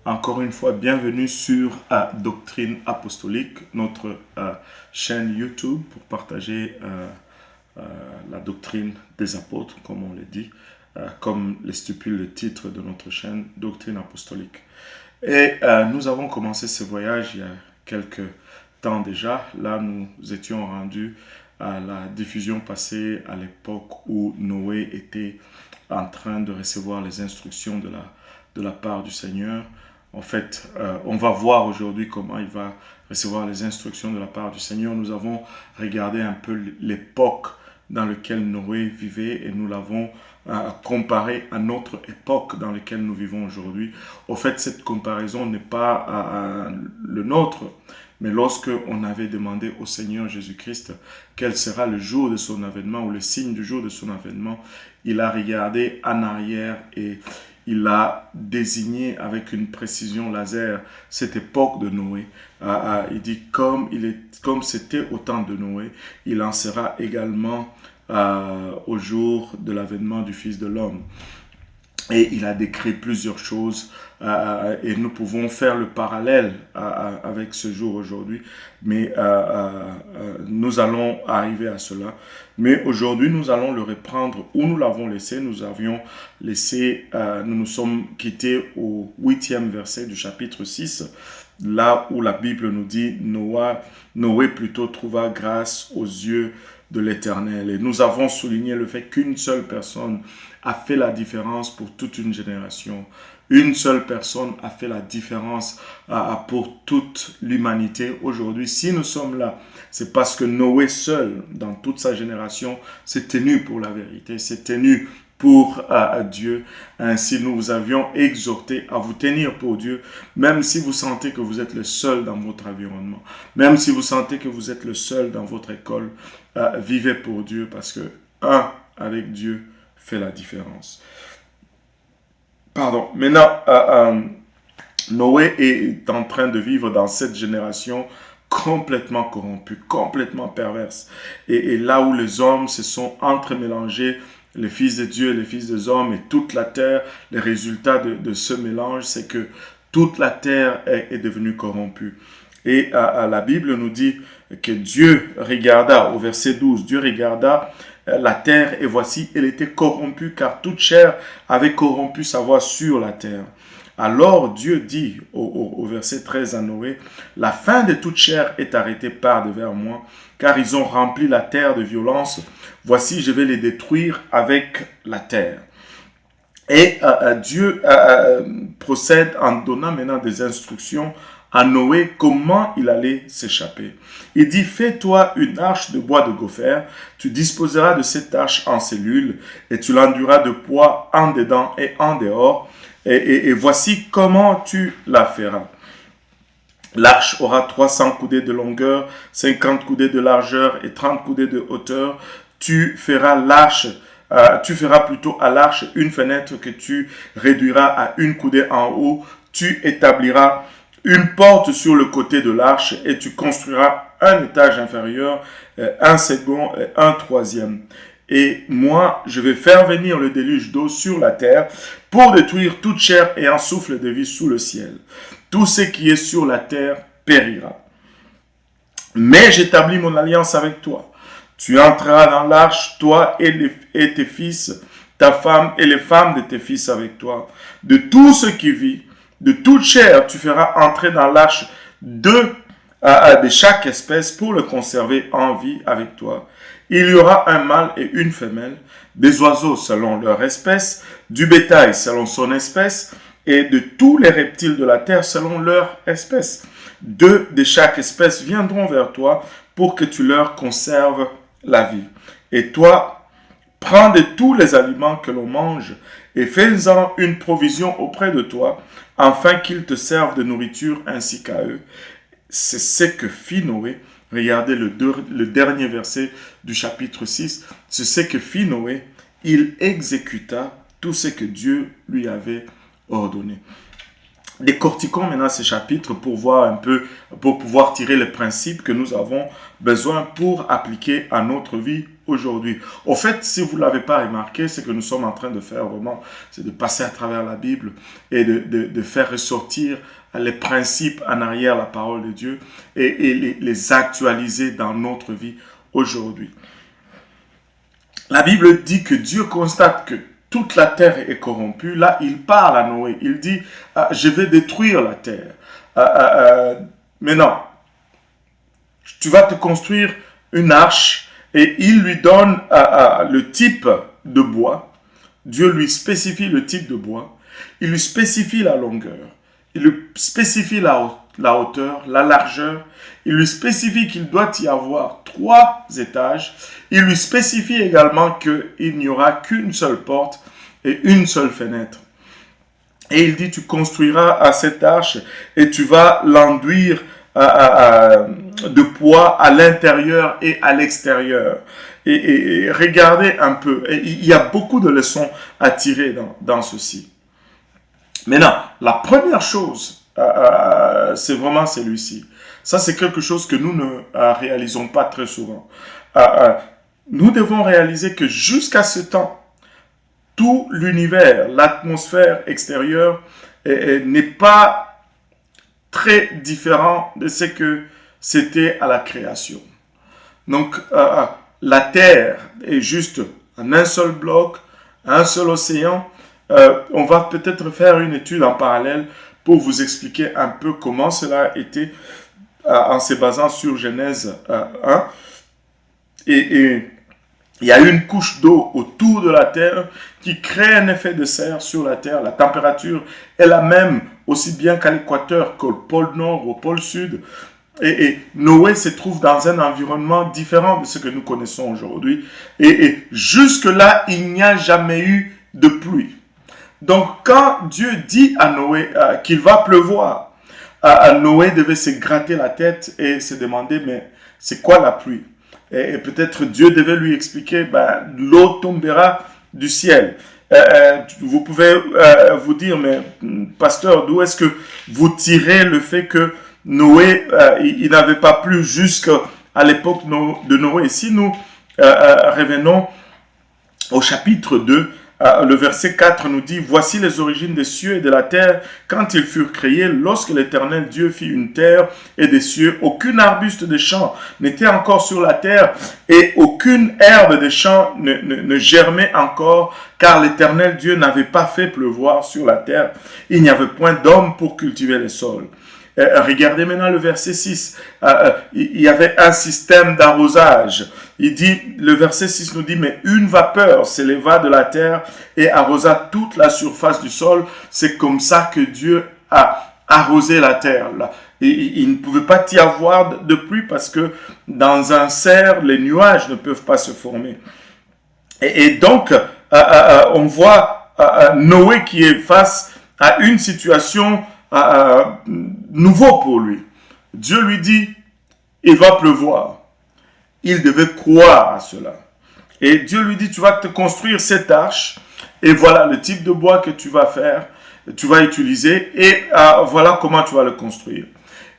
Encore une fois, bienvenue sur Doctrine Apostolique, notre chaîne YouTube pour partager la doctrine des apôtres, comme on le dit, comme le stipule le titre de notre chaîne, Doctrine Apostolique. Et nous avons commencé ce voyage il y a quelques temps déjà. Là, nous étions rendus à la diffusion passée à l'époque où Noé était en train de recevoir les instructions de la part du Seigneur. En fait, on va voir aujourd'hui comment il va recevoir les instructions de la part du Seigneur. Nous avons regardé un peu l'époque dans laquelle Noé vivait et nous l'avons comparé à notre époque dans laquelle nous vivons aujourd'hui. Au fait, cette comparaison n'est pas le nôtre, mais lorsque on avait demandé au Seigneur Jésus-Christ quel sera le jour de son avènement ou le signe du jour de son avènement, il a regardé en arrière et il a désigné avec une précision laser cette époque de Noé. Il dit comme c'était au temps de Noé, il en sera également au jour de l'avènement du Fils de l'homme. Et il a décrit plusieurs choses et nous pouvons faire le parallèle avec ce jour aujourd'hui, mais nous allons arriver à cela. Mais aujourd'hui, nous allons le reprendre où nous l'avons laissé. Nous avions laissé, nous nous sommes quittés au 8e verset du chapitre 6, là où la Bible nous dit Noé plutôt trouva grâce aux yeux de l'Éternel. Et nous avons souligné le fait qu'une seule personne a fait la différence pour toute une génération. Une seule personne a fait la différence pour toute l'humanité aujourd'hui. Si nous sommes là, c'est parce que Noé seul, dans toute sa génération, s'est tenu pour la vérité, s'est tenu pour Dieu. Ainsi, nous vous avions exhorté à vous tenir pour Dieu, même si vous sentez que vous êtes le seul dans votre environnement, même si vous sentez que vous êtes le seul dans votre école, vivez pour Dieu parce que avec Dieu fait la différence. Pardon. Maintenant, Noé est en train de vivre dans cette génération complètement corrompue, complètement perverse. Et là où les hommes se sont entremélangés, les fils de Dieu et les fils des hommes et toute la terre, le résultat de ce mélange, c'est que toute la terre est devenue corrompue. Et la Bible nous dit que Dieu regarda, au verset 12, Dieu regarda la terre et voici, elle était corrompue car toute chair avait corrompu sa voie sur la terre. Alors Dieu dit au verset 13 à Noé, la fin de toute chair est arrêtée par devers moi, car ils ont rempli la terre de violence. Voici, je vais les détruire avec la terre. Et Dieu procède en donnant maintenant des instructions à Noé comment il allait s'échapper. Il dit, fais-toi une arche de bois de gopher, tu disposeras de cette arche en cellules et tu l'enduras de poids en dedans et en dehors. Et voici comment tu la feras. L'arche aura 300 coudées de longueur, 50 coudées de largeur et 30 coudées de hauteur. Tu feras plutôt à l'arche une fenêtre que tu réduiras à une coudée en haut. Tu établiras une porte sur le côté de l'arche et tu construiras un étage inférieur, un second et un troisième. Et moi, je vais faire venir le déluge d'eau sur la terre pour détruire toute chair et un souffle de vie sous le ciel. Tout ce qui est sur la terre périra. Mais j'établis mon alliance avec toi. Tu entreras dans l'arche, toi et tes fils, ta femme et les femmes de tes fils avec toi. De tout ce qui vit, de toute chair, tu feras entrer dans l'arche deux de chaque espèce pour le conserver en vie avec toi. Il y aura un mâle et une femelle, des oiseaux selon leur espèce, du bétail selon son espèce, et de tous les reptiles de la terre selon leur espèce. Deux de chaque espèce viendront vers toi pour que tu leur conserves la vie. Et toi, prends de tous les aliments que l'on mange et fais-en une provision auprès de toi, afin qu'ils te servent de nourriture ainsi qu'à eux. C'est ce que fit Noé. Regardez le dernier verset du chapitre 6. C'est ce que fit Noé. Il exécuta tout ce que Dieu lui avait ordonné. décortiquons maintenant ces chapitres pour voir un peu, pour pouvoir tirer les principes que nous avons besoin pour appliquer à notre vie aujourd'hui. Au fait, si vous ne l'avez pas remarqué, ce que nous sommes en train de faire vraiment, c'est de passer à travers la Bible et de faire ressortir les principes en arrière la parole de Dieu et les actualiser dans notre vie aujourd'hui. La Bible dit que Dieu constate que toute la terre est corrompue. Là, il parle à Noé. Il dit, je vais détruire la terre. Mais non, tu vas te construire une arche et il lui donne le type de bois. Dieu lui spécifie le type de bois. Il lui spécifie la longueur. Il lui spécifie la hauteur, la largeur. Il lui spécifie qu'il doit y avoir 3 étages. Il lui spécifie également qu'il n'y aura qu'une seule porte et une seule fenêtre. Et il dit, tu construiras à cette arche et tu vas l'enduire de poids à l'intérieur et à l'extérieur. Et regardez un peu, il y a beaucoup de leçons à tirer dans ceci. Maintenant, la première chose, c'est vraiment celui-ci. Ça, c'est quelque chose que nous ne réalisons pas très souvent. Nous devons réaliser que jusqu'à ce temps, tout l'univers, l'atmosphère extérieure n'est pas très différent de ce que c'était à la création. Donc, la Terre est juste en un seul bloc, un seul océan. On va peut-être faire une étude en parallèle pour vous expliquer un peu comment cela a été en se basant sur Genèse 1. Et il y a une couche d'eau autour de la Terre qui crée un effet de serre sur la Terre. La température est la même, aussi bien qu'à l'équateur, qu'au pôle Nord, au pôle Sud. Et Noé se trouve dans un environnement différent de ce que nous connaissons aujourd'hui. Et jusque-là, il n'y a jamais eu de pluie. Donc, quand Dieu dit à Noé qu'il va pleuvoir, Noé devait se gratter la tête et se demander, mais c'est quoi la pluie? Et peut-être Dieu devait lui expliquer, l'eau tombera du ciel. Vous pouvez vous dire, mais pasteur, d'où est-ce que vous tirez le fait que Noé, il n'avait pas plu jusqu'à l'époque de Noé? Si nous revenons au chapitre 2, le verset 4 nous dit, « Voici les origines des cieux et de la terre quand ils furent créés, lorsque l'Éternel Dieu fit une terre et des cieux. Aucun arbuste de champ n'était encore sur la terre et aucune herbe de champ ne germait encore, car l'Éternel Dieu n'avait pas fait pleuvoir sur la terre. Il n'y avait point d'homme pour cultiver les sols. » Regardez maintenant le verset 6. Il y avait un système d'arrosage. Il dit, le verset 6 nous dit, mais une vapeur s'éleva de la terre et arrosa toute la surface du sol. C'est comme ça que Dieu a arrosé la terre. Il ne pouvait pas y avoir de pluie parce que dans un cerf, les nuages ne peuvent pas se former. Et donc, on voit Noé qui est face à une situation nouveau pour lui. Dieu lui dit, il va pleuvoir. Il devait croire à cela. Et Dieu lui dit, tu vas te construire cette arche, et voilà le type de bois que tu vas faire, tu vas utiliser, et voilà comment tu vas le construire.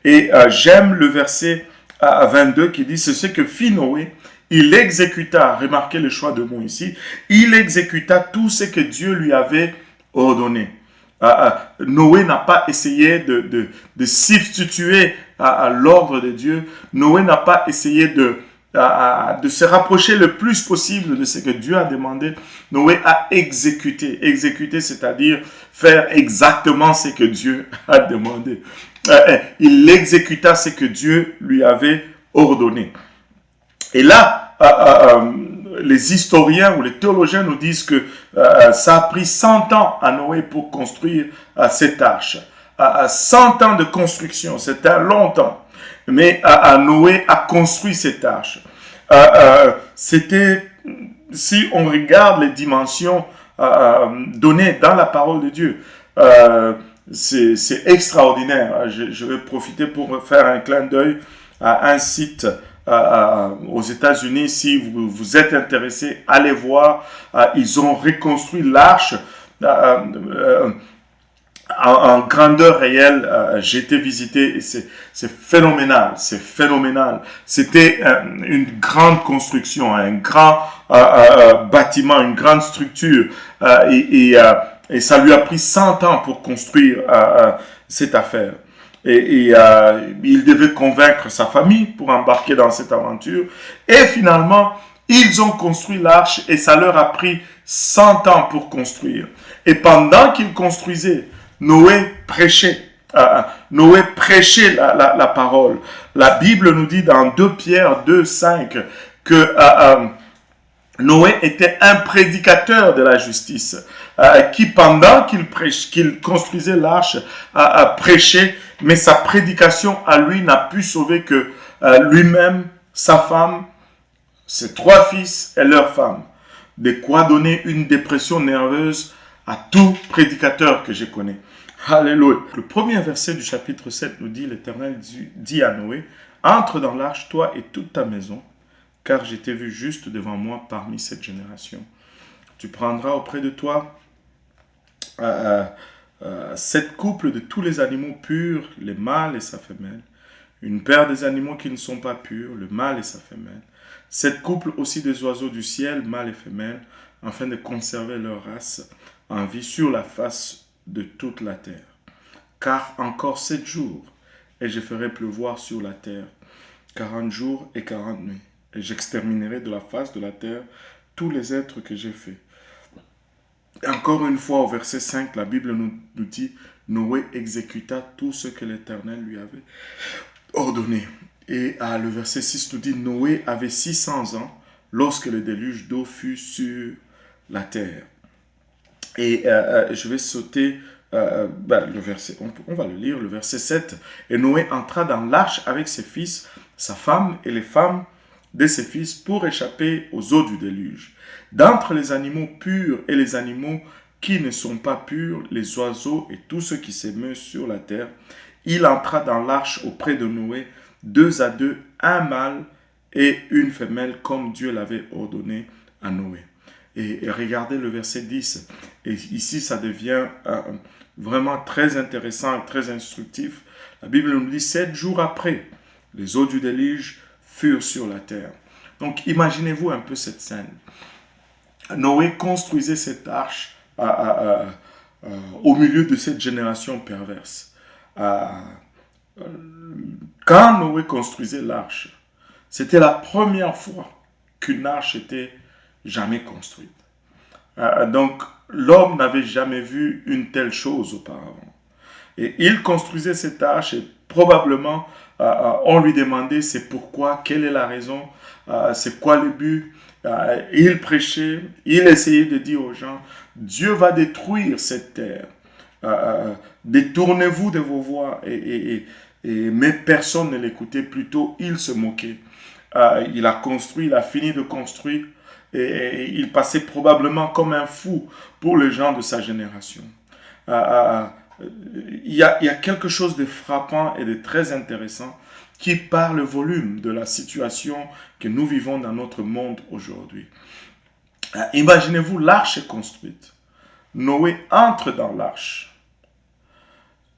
Et j'aime le verset 22 qui dit, c'est ce que fit Noé. Il exécuta, remarquez le choix de mots ici, il exécuta tout ce que Dieu lui avait ordonné. Noé n'a pas essayé de substituer à l'ordre de Dieu. Noé n'a pas essayé de se rapprocher le plus possible de ce que Dieu a demandé. Noé a exécuté. Exécuter, c'est-à-dire faire exactement ce que Dieu a demandé. Il exécuta ce que Dieu lui avait ordonné. Et là, les historiens ou les théologiens nous disent que ça a pris 100 ans à Noé pour construire cette arche. 100 ans de construction, c'était un long temps. Mais Noé a construit cette arche. C'était, si on regarde les dimensions données dans la parole de Dieu, c'est extraordinaire. Je vais profiter pour faire un clin d'œil à un site aux États-Unis. Si vous êtes intéressé, allez voir. Ils ont reconstruit l'arche en grandeur réelle, j'ai été visité et c'est phénoménal, c'est phénoménal. C'était une grande construction, un grand bâtiment, une grande structure et ça lui a pris 100 ans pour construire cette affaire. Il devait convaincre sa famille pour embarquer dans cette aventure. Et finalement, ils ont construit l'arche et ça leur a pris 100 ans pour construire. Et pendant qu'ils construisaient, Noé prêchait. Noé prêchait la parole. La Bible nous dit dans 2 Pierre 2, 5 que Noé était un prédicateur de la justice qui, pendant qu'il construisait l'arche, prêchait, mais sa prédication à lui n'a pu sauver que lui-même, sa femme, ses 3 fils et leur femme. De quoi donner une dépression nerveuse à tout prédicateur que je connais. Alléluia. Le premier verset du chapitre 7 nous dit, l'Éternel dit à Noé, entre dans l'arche, toi et toute ta maison, car j'ai été vu juste devant moi parmi cette génération. Tu prendras auprès de toi 7 couples de tous les animaux purs, les mâles et sa femelle, une paire des animaux qui ne sont pas purs, le mâle et sa femelle, 7 couples aussi des oiseaux du ciel, mâles et femelles, afin de conserver leur race en vie sur la face de toute la terre. Car encore 7 jours, et je ferai pleuvoir sur la terre 40 jours et 40 nuits. Et j'exterminerai de la face de la terre tous les êtres que j'ai faits. Et encore une fois, au verset 5, la Bible nous dit, Noé exécuta tout ce que l'Éternel lui avait ordonné. Et le verset 6 nous dit, Noé avait 600 ans lorsque le déluge d'eau fut sur la terre. Et je vais sauter le verset, on va le lire, le verset 7. Et Noé entra dans l'arche avec ses fils, sa femme et les femmes de ses fils pour échapper aux eaux du déluge. D'entre les animaux purs et les animaux qui ne sont pas purs, les oiseaux et tout ce qui s'émeut sur la terre, il entra dans l'arche auprès de Noé, 2 à 2, un mâle et une femelle, comme Dieu l'avait ordonné à Noé. Et regardez le verset 10. Et ici, ça devient vraiment très intéressant et très instructif. La Bible nous dit, 7 jours après, les eaux du déluge furent sur la terre. Donc, imaginez-vous un peu cette scène. Noé construisait cette arche au milieu de cette génération perverse. Quand Noé construisait l'arche, c'était la première fois qu'une arche était jamais construite. Donc, l'homme n'avait jamais vu une telle chose auparavant. Et il construisait cette arche et probablement on lui demandait c'est pourquoi, quelle est la raison, c'est quoi le but. Il prêchait, il essayait de dire aux gens, Dieu va détruire cette terre. Détournez-vous de vos voies. Mais personne ne l'écoutait, plutôt il se moquait. Il a construit, il a fini de construire et il passait probablement comme un fou pour les gens de sa génération. Il y a quelque chose de frappant et de très intéressant qui parle le volume de la situation que nous vivons dans notre monde aujourd'hui. Imaginez-vous, l'arche est construite. Noé entre dans l'arche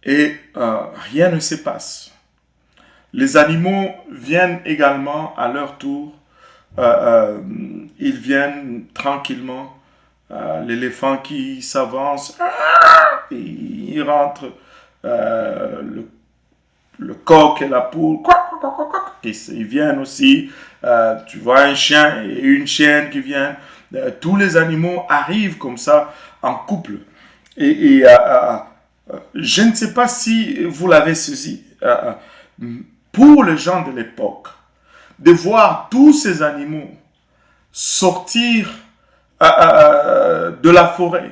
et rien ne se passe. Les animaux viennent également à leur tour. Ils viennent tranquillement. L'éléphant qui s'avance, il rentre. Le coq et la poule, ils viennent aussi. Tu vois un chien et une chienne qui viennent. Tous les animaux arrivent comme ça en couple. Je ne sais pas si vous l'avez saisi. Pour les gens de l'époque, de voir tous ces animaux sortir de la forêt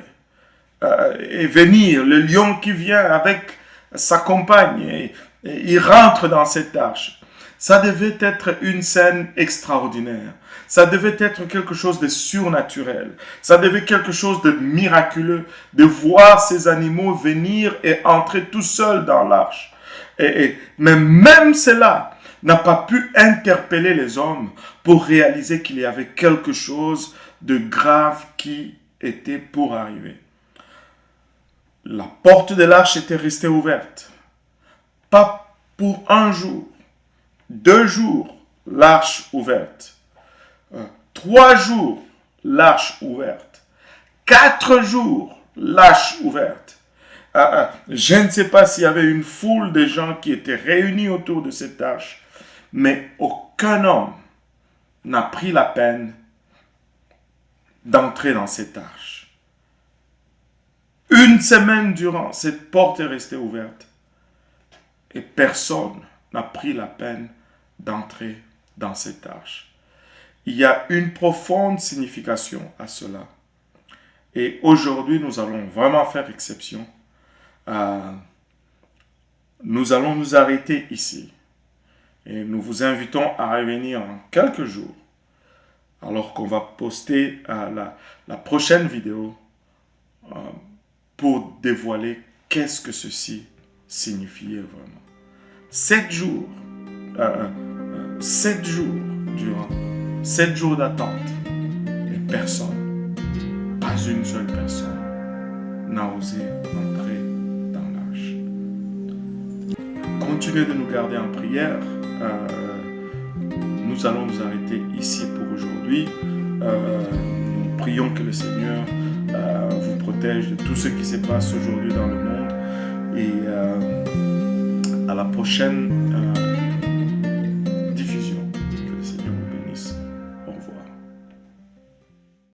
et venir, le lion qui vient avec sa compagne, et il rentre dans cette arche. Ça devait être une scène extraordinaire. Ça devait être quelque chose de surnaturel. Ça devait être quelque chose de miraculeux de voir ces animaux venir et entrer tout seuls dans l'arche. Mais même cela n'a pas pu interpeller les hommes pour réaliser qu'il y avait quelque chose de grave qui était pour arriver. La porte de l'arche était restée ouverte. Pas pour un jour, 2 jours, l'arche ouverte. 3 jours, l'arche ouverte. 4 jours, l'arche ouverte. Je ne sais pas s'il y avait une foule de gens qui étaient réunis autour de cette arche, mais aucun homme n'a pris la peine d'entrer dans cette arche. Une semaine durant, cette porte est restée ouverte et personne n'a pris la peine d'entrer dans cette arche. Il y a une profonde signification à cela. Et aujourd'hui, nous allons vraiment faire exception. Nous allons nous arrêter ici. Et nous vous invitons à revenir en quelques jours, alors qu'on va poster la prochaine vidéo pour dévoiler qu'est-ce que ceci signifiait vraiment. 7 jours, 7 jours durant, 7 jours d'attente, et personne, pas une seule personne, n'a osé entrer dans l'arche. Continuez de nous garder en prière. Nous allons nous arrêter ici pour aujourd'hui. Nous prions que le Seigneur vous protège de tout ce qui se passe aujourd'hui dans le monde. Et à la prochaine